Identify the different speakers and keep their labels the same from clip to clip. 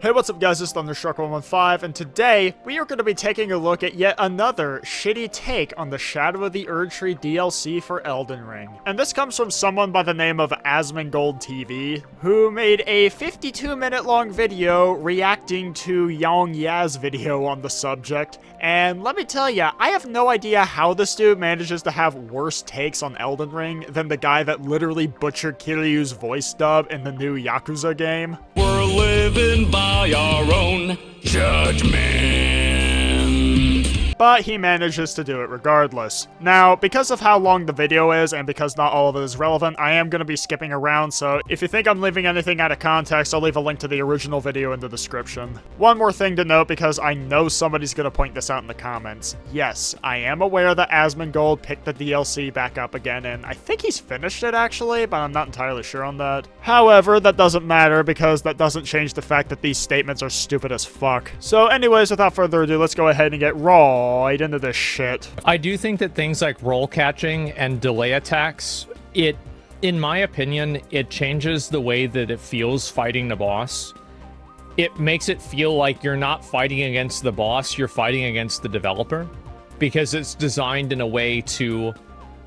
Speaker 1: Hey, what's up guys, it's Thunderstruck115, and today we are going to be taking a look at yet another shitty take on the Shadow of the Erdtree DLC for Elden Ring. And this comes from someone by the name of AsmongoldTV, who made a 52-minute long video reacting to Yang Ya's video on the subject. And let me tell ya, I have no idea how this dude manages to have worse takes on Elden Ring than the guy that literally butchered Kiryu's voice dub in the new Yakuza game.
Speaker 2: We're living by our own judgment.
Speaker 1: But he manages to do it regardless. Now, because of how long the video is, and because not all of it is relevant, I am going to be skipping around, so if you think I'm leaving anything out of context, I'll leave a link to the original video in the description. One more thing to note, because I know somebody's going to point this out in the comments. Yes, I am aware that Asmongold picked the DLC back up again, and I think he's finished it actually, but I'm not entirely sure on that. However, that doesn't matter, because that doesn't change the fact that these statements are stupid as fuck. So anyways, without further ado, let's go ahead and get right into this shit.
Speaker 3: I do think that things like roll catching and delay attacks, in my opinion, it changes the way that it feels fighting the boss. It makes it feel like you're not fighting against the boss, you're fighting against the developer, because it's designed in a way to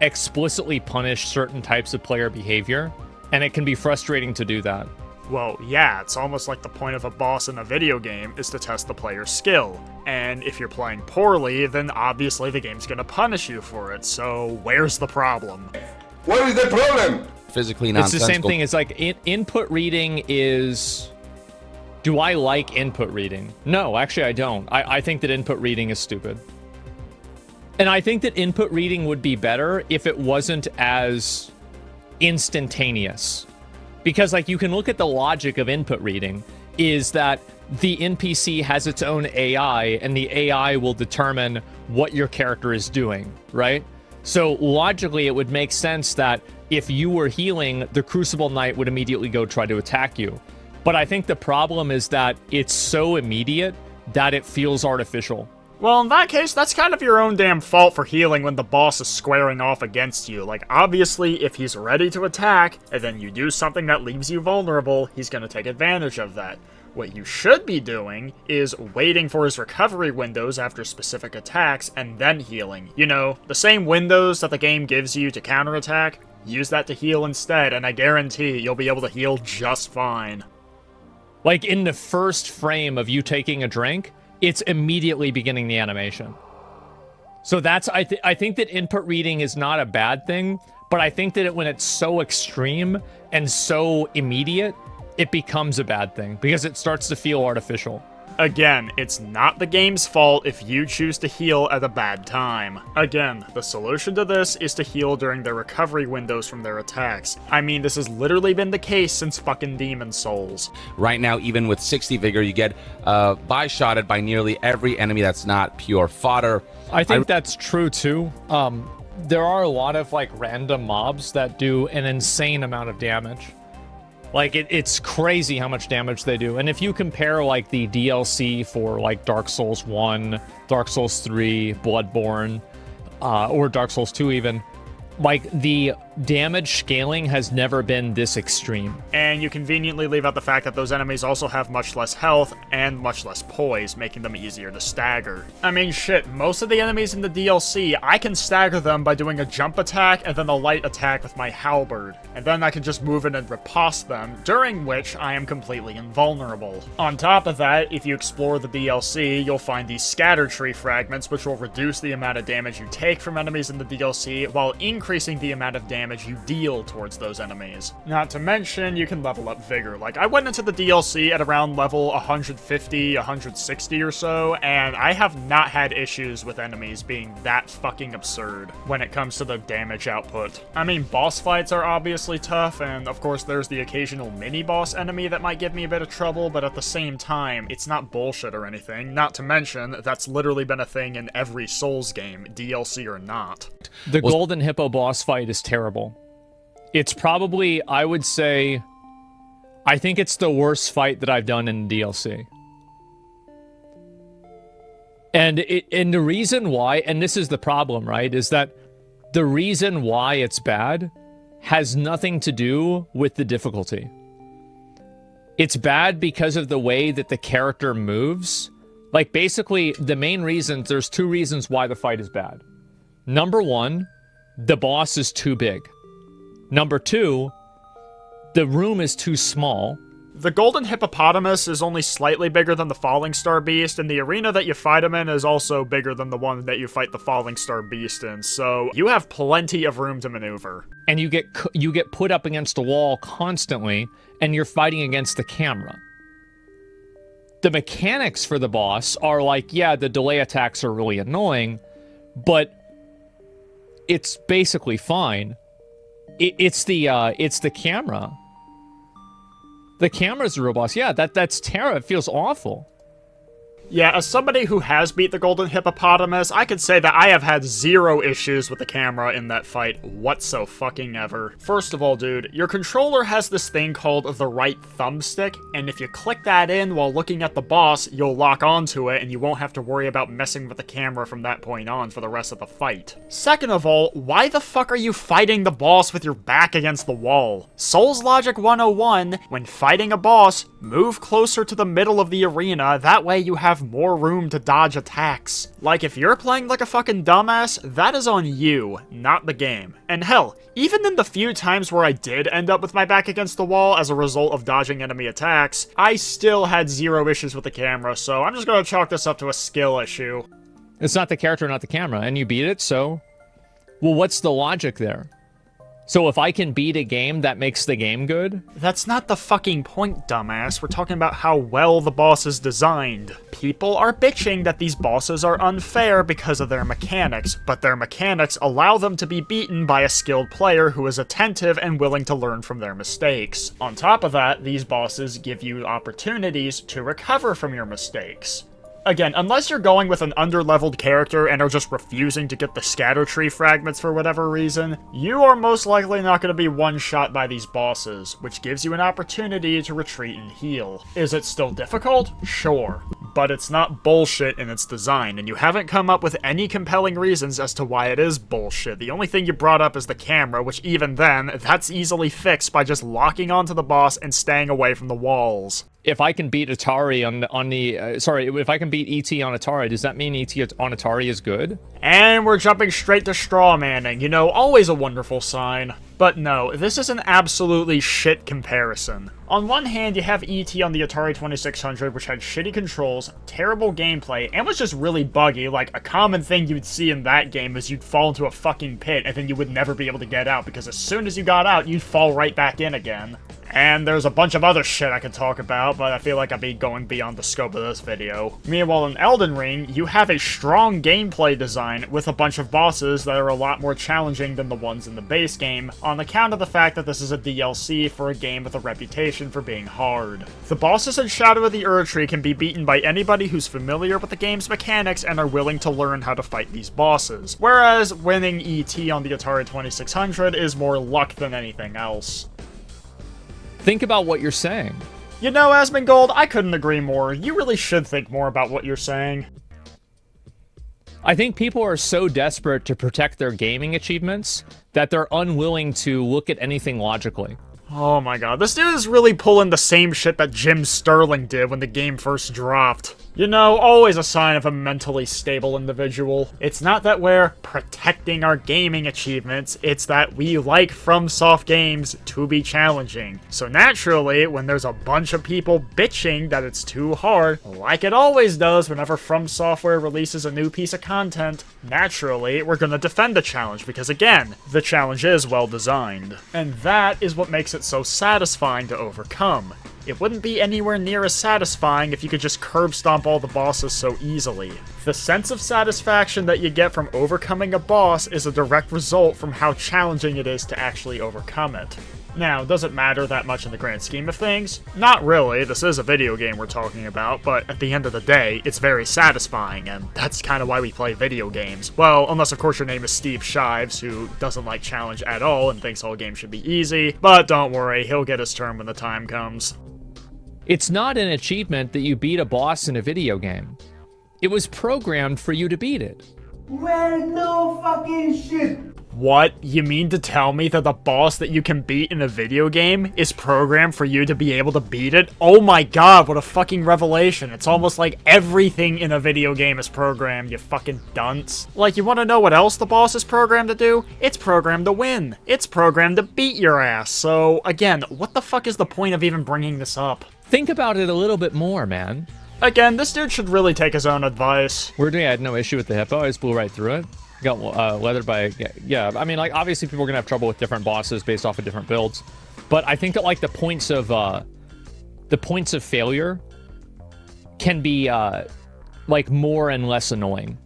Speaker 3: explicitly punish certain types of player behavior, and it can be frustrating to do that.
Speaker 1: Well, yeah, it's almost like the point of a boss in a video game is to test the player's skill. And if you're playing poorly, then obviously the game's gonna punish you for it, so where's the problem?
Speaker 4: What is the problem?
Speaker 5: Physically nonsensical.
Speaker 3: It's the same thing as like input reading is... Do I like input reading? No, actually I don't. I think that input reading is stupid. And I think that input reading would be better if it wasn't as instantaneous. Because, like, you can look at the logic of input reading, is that the NPC has its own AI, and the AI will determine what your character is doing, right? So, logically, it would make sense that if you were healing, the Crucible Knight would immediately go try to attack you. But I think the problem is that it's so immediate that it feels artificial.
Speaker 1: Well, in that case, that's kind of your own damn fault for healing when the boss is squaring off against you. Like, obviously, if he's ready to attack, and then you do something that leaves you vulnerable, he's gonna take advantage of that. What you should be doing is waiting for his recovery windows after specific attacks, and then healing. You know, the same windows that the game gives you to counterattack, use that to heal instead, and I guarantee you'll be able to heal just fine.
Speaker 3: Like, in the first frame of you taking a drink, it's immediately beginning the animation. So that's, I think that input reading is not a bad thing, but I think that when it's so extreme and so immediate, it becomes a bad thing because it starts to feel artificial.
Speaker 1: Again, it's not the game's fault if you choose to heal at a bad time. Again, the solution to this is to heal during their recovery windows from their attacks. I mean, this has literally been the case since fucking Demon Souls.
Speaker 5: Right now, even with 60 vigor, you get bi-shotted by nearly every enemy that's not pure fodder.
Speaker 3: I think that's true too. There are a lot of like random mobs that do an insane amount of damage. Like, it's crazy how much damage they do. And if you compare, like, the DLC for, like, Dark Souls 1, Dark Souls 3, Bloodborne, or Dark Souls 2 even, like, the damage scaling has never been this extreme.
Speaker 1: And you conveniently leave out the fact that those enemies also have much less health and much less poise, making them easier to stagger. I mean, shit, most of the enemies in the DLC, I can stagger them by doing a jump attack and then a light attack with my halberd. And then I can just move in and riposte them, during which I am completely invulnerable. On top of that, if you explore the DLC, you'll find these scatter tree fragments, which will reduce the amount of damage you take from enemies in the DLC, while increasing the amount of damage you deal towards those enemies. Not to mention, you can level up Vigor. Like, I went into the DLC at around level 150, 160 or so, and I have not had issues with enemies being that fucking absurd when it comes to the damage output. I mean, boss fights are obviously tough, and of course there's the occasional mini-boss enemy that might give me a bit of trouble, but at the same time, it's not bullshit or anything. Not to mention, that's literally been a thing in every Souls game, DLC or not.
Speaker 3: The Golden Hippo boss fight is terrible. It's probably, I would say, I think it's the worst fight that I've done in DLC. And the reason why, and this is the problem, right, is that the reason why it's bad has nothing to do with the difficulty. It's bad because of the way that the character moves. Like, basically, the main reasons, there's 2 reasons why the fight is bad. Number 1, the boss is too big. Number 2, the room is too small.
Speaker 1: The golden hippopotamus is only slightly bigger than the falling star beast, and the arena that you fight him in is also bigger than the one that you fight the falling star beast in, so you have plenty of room to maneuver.
Speaker 3: And you get put up against a wall constantly, and you're fighting against the camera. The mechanics for the boss are like, yeah, the delay attacks are really annoying, but it's basically fine. It's the camera. The camera's the real boss. Yeah, that's terrible. It feels awful.
Speaker 1: Yeah, as somebody who has beat the golden hippopotamus, I could say that I have had 0 issues with the camera in that fight whatso-fucking-ever. First of all, dude, your controller has this thing called the right thumbstick, and if you click that in while looking at the boss, you'll lock onto it and you won't have to worry about messing with the camera from that point on for the rest of the fight. Second of all, why the fuck are you fighting the boss with your back against the wall? Souls Logic 101, when fighting a boss, move closer to the middle of the arena, that way you have more room to dodge attacks. Like, if you're playing like a fucking dumbass, that is on you, not the game. And hell, even in the few times where I did end up with my back against the wall as a result of dodging enemy attacks, I still had 0 issues with the camera, so I'm just gonna chalk this up to a skill issue.
Speaker 3: It's not the character, not the camera, and you beat it, so... Well, what's the logic there? So if I can beat a game, that makes the game good?
Speaker 1: That's not the fucking point, dumbass. We're talking about how well the boss is designed. People are bitching that these bosses are unfair because of their mechanics, but their mechanics allow them to be beaten by a skilled player who is attentive and willing to learn from their mistakes. On top of that, these bosses give you opportunities to recover from your mistakes. Again, unless you're going with an under-leveled character and are just refusing to get the scatter tree fragments for whatever reason, you are most likely not going to be one-shot by these bosses, which gives you an opportunity to retreat and heal. Is it still difficult? Sure. But it's not bullshit in its design, and you haven't come up with any compelling reasons as to why it is bullshit. The only thing you brought up is the camera, which even then, that's easily fixed by just locking onto the boss and staying away from the walls.
Speaker 3: If I can beat Atari if I can beat ET on Atari, does that mean ET on Atari is good?
Speaker 1: And we're jumping straight to straw manning, you know, always a wonderful sign. But no, this is an absolutely shit comparison. On one hand, you have ET on the Atari 2600, which had shitty controls, terrible gameplay, and was just really buggy. Like, a common thing you'd see in that game is you'd fall into a fucking pit, and then you would never be able to get out, because as soon as you got out, you'd fall right back in again. And there's a bunch of other shit I could talk about, but I feel like I'd be going beyond the scope of this video. Meanwhile, in Elden Ring, you have a strong gameplay design with a bunch of bosses that are a lot more challenging than the ones in the base game, on account of the fact that this is a DLC for a game with a reputation for being hard. The bosses in Shadow of the Erdtree can be beaten by anybody who's familiar with the game's mechanics and are willing to learn how to fight these bosses, whereas winning ET on the Atari 2600 is more luck than anything else.
Speaker 3: Think about what you're saying.
Speaker 1: You know, Asmongold, I couldn't agree more. You really should think more about what you're saying.
Speaker 3: I think people are so desperate to protect their gaming achievements that they're unwilling to look at anything logically.
Speaker 1: Oh my god, this dude is really pulling the same shit that Jim Sterling did when the game first dropped. You know, always a sign of a mentally stable individual. It's not that we're protecting our gaming achievements, it's that we like FromSoft games to be challenging. So naturally, when there's a bunch of people bitching that it's too hard, like it always does whenever FromSoftware releases a new piece of content, naturally, we're gonna defend the challenge because again, the challenge is well designed. And that is what makes it so satisfying to overcome. It wouldn't be anywhere near as satisfying if you could just curb stomp all the bosses so easily. The sense of satisfaction that you get from overcoming a boss is a direct result from how challenging it is to actually overcome it. Now, does it matter that much in the grand scheme of things? Not really, this is a video game we're talking about, but at the end of the day, it's very satisfying, and that's kind of why we play video games. Well, unless of course your name is Steve Shives, who doesn't like challenge at all and thinks all games should be easy, but don't worry, he'll get his turn when the time comes.
Speaker 3: It's not an achievement that you beat a boss in a video game. It was programmed for you to beat it.
Speaker 6: Well, no fucking shit.
Speaker 1: What? You mean to tell me that the boss that you can beat in a video game is programmed for you to be able to beat it? Oh my god, what a fucking revelation. It's almost like everything in a video game is programmed, you fucking dunce. Like, you wanna know what else the boss is programmed to do? It's programmed to win. It's programmed to beat your ass. So, again, what the fuck is the point of even bringing this up?
Speaker 3: Think about it a little bit more, man.
Speaker 1: Again, this dude should really take his own advice.
Speaker 3: Weirdly, I had no issue with the hippo. I just blew right through it. Got leathered by, yeah, I mean, like, obviously people are gonna have trouble with different bosses based off of different builds, but I think that, like, the points of failure can be, like, more and less annoying.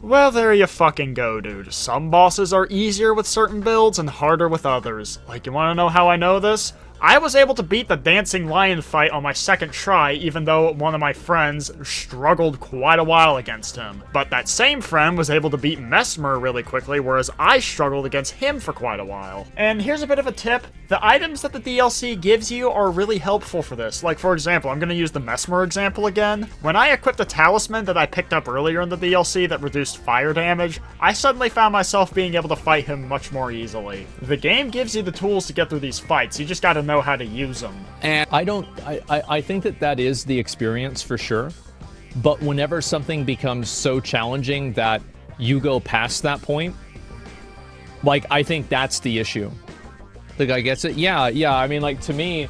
Speaker 1: Well, there you fucking go, dude. Some bosses are easier with certain builds and harder with others. Like, you wanna know how I know this? I was able to beat the dancing lion fight on my second try, even though one of my friends struggled quite a while against him. But that same friend was able to beat Mesmer really quickly, whereas I struggled against him for quite a while. And here's a bit of a tip. The items that the DLC gives you are really helpful for this. Like, for example, I'm going to use the Mesmer example again. When I equipped the talisman that I picked up earlier in the DLC that reduced fire damage, I suddenly found myself being able to fight him much more easily. The game gives you the tools to get through these fights, you just gotta know how to use them.
Speaker 5: And
Speaker 3: I think that is the experience for sure, but whenever something becomes so challenging that you go past that point, like, I think that's the issue. The guy gets it? Yeah, I mean, like, to me,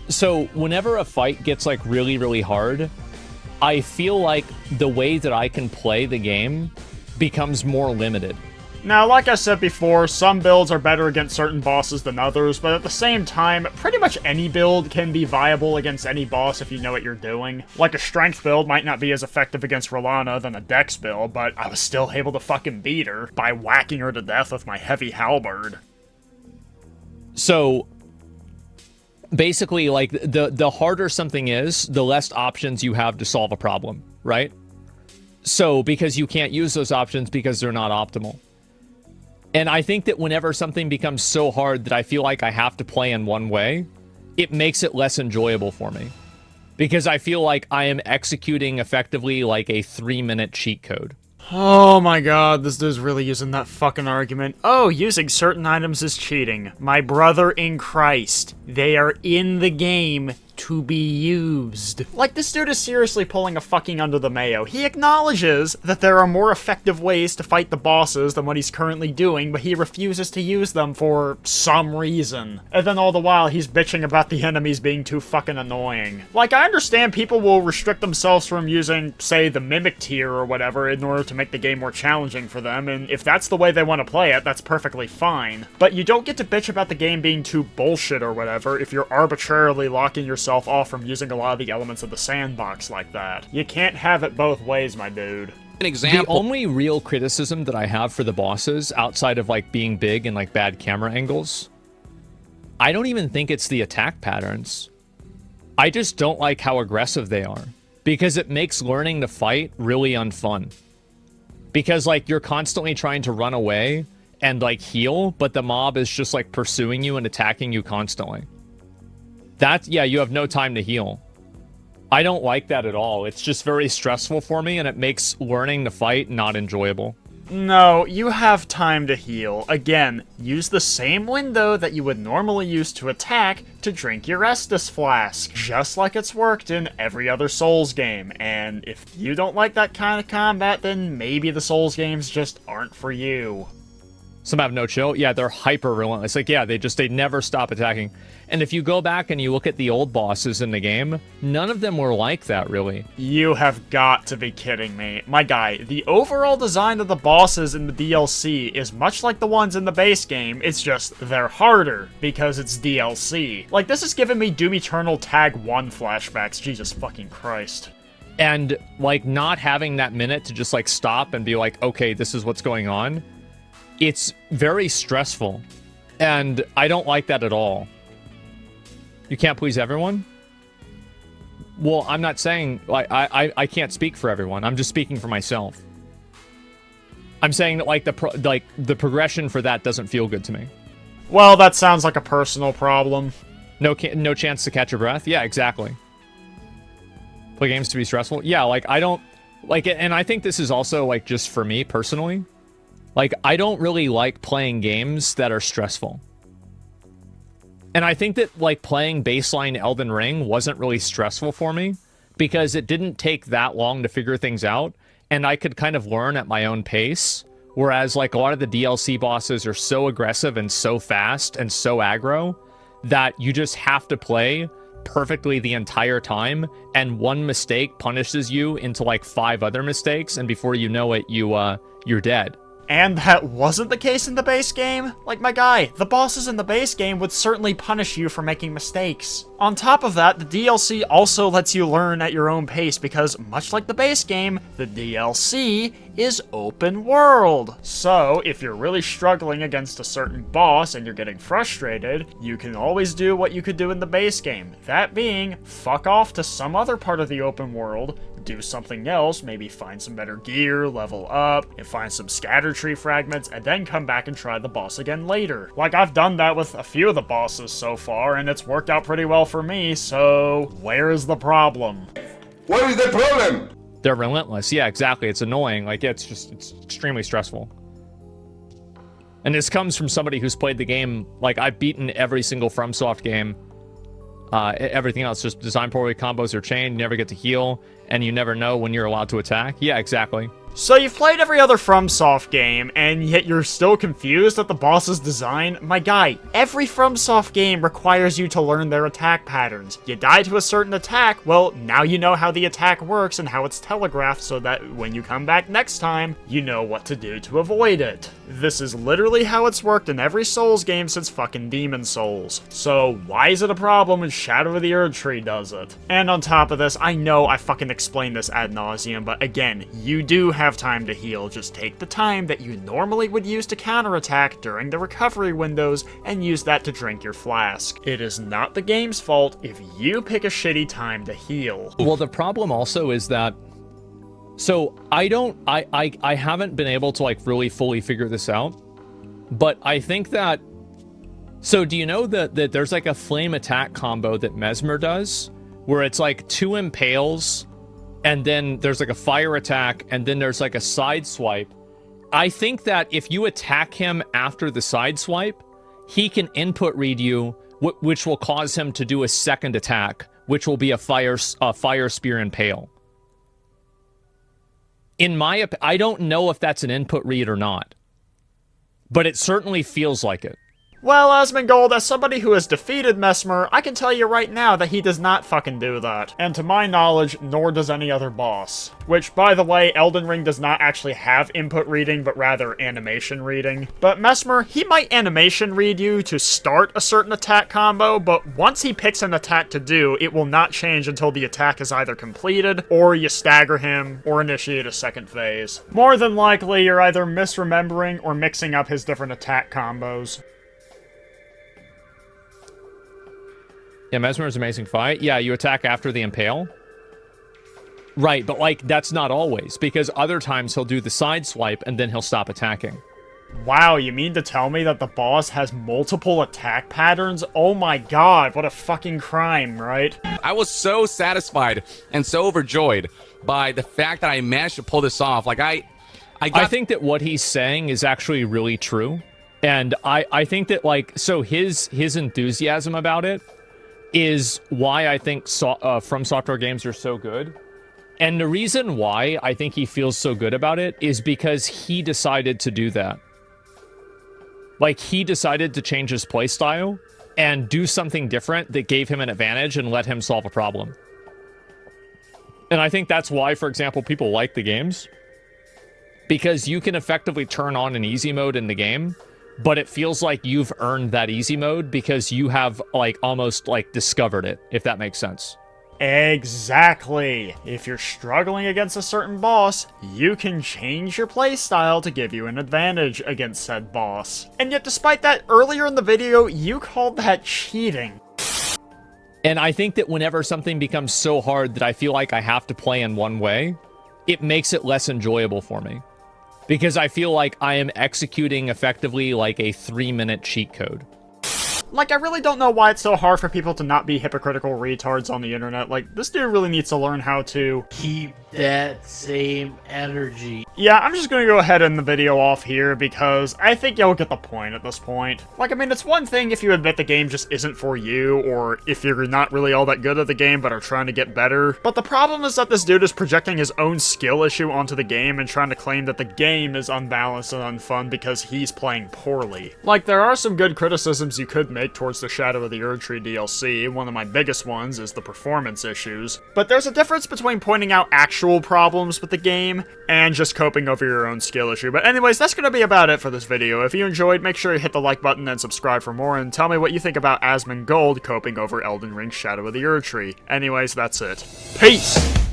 Speaker 3: so whenever a fight gets, like, really, really hard, I feel like the way that I can play the game becomes more limited.
Speaker 1: Now, like I said before, some builds are better against certain bosses than others, but at the same time, pretty much any build can be viable against any boss if you know what you're doing. Like, a strength build might not be as effective against Rolana than a dex build, but I was still able to fucking beat her by whacking her to death with my heavy halberd.
Speaker 3: So, basically, like, the harder something is, the less options you have to solve a problem, right? So, because you can't use those options because they're not optimal. And I think that whenever something becomes so hard that I feel like I have to play in one way, it makes it less enjoyable for me. Because I feel like I am executing effectively like a 3-minute cheat code.
Speaker 1: Oh my god, this dude's really using that fucking argument. Oh, using certain items is cheating. My brother in Christ. They are in the game to be used. Like, this dude is seriously pulling a fucking under the mayo. He acknowledges that there are more effective ways to fight the bosses than what he's currently doing, but he refuses to use them for some reason. And then all the while, he's bitching about the enemies being too fucking annoying. Like, I understand people will restrict themselves from using, say, the Mimic tier or whatever in order to make the game more challenging for them, and if that's the way they want to play it, that's perfectly fine. But you don't get to bitch about the game being too bullshit or whatever if you're arbitrarily locking yourself off from using a lot of the elements of the sandbox like that. You can't have it both ways, my dude.
Speaker 5: an example.
Speaker 3: The only real criticism that I have for the bosses, outside of, like, being big and, like, bad camera angles, I don't even think it's the attack patterns. I just don't like how aggressive they are, because it makes learning to fight really unfun. Because, like, you're constantly trying to run away and, like, heal, but the mob is just, like, pursuing you and attacking you constantly. Yeah, you have no time to heal. I don't like that at all. It's just very stressful for me, and it makes learning to fight not enjoyable.
Speaker 1: No, you have time to heal. Again, use the same window that you would normally use to attack to drink your Estus Flask, just like it's worked in every other Souls game. And if you don't like that kind of combat, then maybe the Souls games just aren't for you.
Speaker 3: Some have no chill. Yeah, they're hyper relentless. Like, yeah, they never stop attacking. And if you go back and you look at the old bosses in the game, none of them were like that, really.
Speaker 1: You have got to be kidding me. My guy, the overall design of the bosses in the DLC is much like the ones in the base game, it's just they're harder because it's DLC. Like, this is giving me Doom Eternal Tag 1 flashbacks, Jesus fucking Christ.
Speaker 3: And, like, not having that minute to just, like, stop and be like, okay, this is what's going on, it's very stressful. And I don't like that at all. You can't please everyone? Well, I'm not saying, like, I can't speak for everyone. I'm just speaking for myself. I'm saying that, like, the progression for that doesn't feel good to me.
Speaker 1: Well, that sounds like a personal problem.
Speaker 3: No chance to catch your breath? Yeah, exactly. Play games to be stressful? Yeah, like, I don't... Like, and I think this is also, like, just for me, personally. Like, I don't really like playing games that are stressful. And I think that, like, playing baseline Elden Ring wasn't really stressful for me because it didn't take that long to figure things out, and I could kind of learn at my own pace. Whereas, like, a lot of the DLC bosses are so aggressive and so fast and so aggro that you just have to play perfectly the entire time, and one mistake punishes you into, like, 5 other mistakes, and before you know it, you're dead.
Speaker 1: And that wasn't the case in the base game? Like, my guy, the bosses in the base game would certainly punish you for making mistakes. On top of that, the DLC also lets you learn at your own pace because, much like the base game, the DLC is open world. So, if you're really struggling against a certain boss and you're getting frustrated, you can always do what you could do in the base game. That being, fuck off to some other part of the open world, do something else, maybe find some better gear, level up, and find some scatter tree fragments, and then come back and try the boss again later. Like, I've done that with a few of the bosses so far, and it's worked out pretty well for me, so where is the problem?
Speaker 4: What is the problem?
Speaker 3: They're relentless. Yeah, exactly. It's annoying. Like, it's extremely stressful. And this comes from somebody who's played the game. Like, I've beaten every single FromSoft game. Everything else, just design poorly, combos are chained, you never get to heal, and you never know when you're allowed to attack. Yeah, exactly.
Speaker 1: So you've played every other FromSoft game, and yet you're still confused at the boss's design? My guy, every FromSoft game requires you to learn their attack patterns. You die to a certain attack, well, now you know how the attack works and how it's telegraphed so that when you come back next time, you know what to do to avoid it. This is literally how it's worked in every Souls game since fucking Demon Souls. So why is it a problem when Shadow of the Erdtree does it? And on top of this, I know I fucking explained this ad nauseum, but again, you do have time to heal. Just take the time that you normally would use to counterattack during the recovery windows and use that to drink your flask. It is not the game's fault if you pick a shitty time to heal.
Speaker 3: Well, the problem also is that, so I haven't been able to, like, really fully figure this out, but I think that, so do you know that there's, like, a flame attack combo that Mesmer does where it's like 2 impales and then there's like a fire attack, and then there's like a side swipe. I think that if you attack him after the side swipe, he can input read you, which will cause him to do a second attack, which will be a fire spear impale. In my opinion, I don't know if that's an input read or not, but it certainly feels like it.
Speaker 1: Well, Asmongold, as somebody who has defeated Mesmer, I can tell you right now that he does not fucking do that. And to my knowledge, nor does any other boss. Which, by the way, Elden Ring does not actually have input reading, but rather animation reading. But Mesmer, he might animation read you to start a certain attack combo, but once he picks an attack to do, it will not change until the attack is either completed, or you stagger him, or initiate a second phase. More than likely, you're either misremembering or mixing up his different attack combos.
Speaker 3: Yeah, Mesmer's amazing fight. Yeah, you attack after the impale. Right, but, like, that's not always, because other times he'll do the side swipe and then he'll stop attacking.
Speaker 1: Wow, you mean to tell me that the boss has multiple attack patterns? Oh my god, what a fucking crime, right?
Speaker 5: I was so satisfied and so overjoyed by the fact that I managed to pull this off. Like, I
Speaker 3: think that what he's saying is actually really true. And I think that, like, so his enthusiasm about it is why I think FromSoftware games are so good. And the reason why I think he feels so good about it is because he decided to do that. Like, he decided to change his playstyle and do something different that gave him an advantage and let him solve a problem. And I think that's why, for example, people like the games. Because you can effectively turn on an easy mode in the game, but it feels like you've earned that easy mode because you have, like, almost, like, discovered it, if that makes sense.
Speaker 1: Exactly. If you're struggling against a certain boss, you can change your playstyle to give you an advantage against said boss. And yet, despite that, earlier in the video, you called that cheating.
Speaker 3: And I think that whenever something becomes so hard that I feel like I have to play in one way, it makes it less enjoyable for me. Because I feel like I am executing effectively like a 3-minute cheat code.
Speaker 1: Like, I really don't know why it's so hard for people to not be hypocritical retards on the internet. Like, this dude really needs to learn how to...
Speaker 6: He that same energy.
Speaker 1: Yeah, I'm just gonna go ahead and end the video off here because I think you'll get the point at this point. Like, I mean, it's one thing if you admit the game just isn't for you, or if you're not really all that good at the game but are trying to get better. But the problem is that this dude is projecting his own skill issue onto the game and trying to claim that the game is unbalanced and unfun because he's playing poorly. Like, there are some good criticisms you could make towards the Shadow of the Erdtree DLC. One of my biggest ones is the performance issues. But there's a difference between pointing out actual problems with the game and just coping over your own skill issue. But anyways, that's gonna be about it for this video. If you enjoyed, make sure you hit the like button and subscribe for more, and tell me what you think about Asmongold coping over Elden Ring Shadow of the Erdtree. Anyways, that's it. Peace!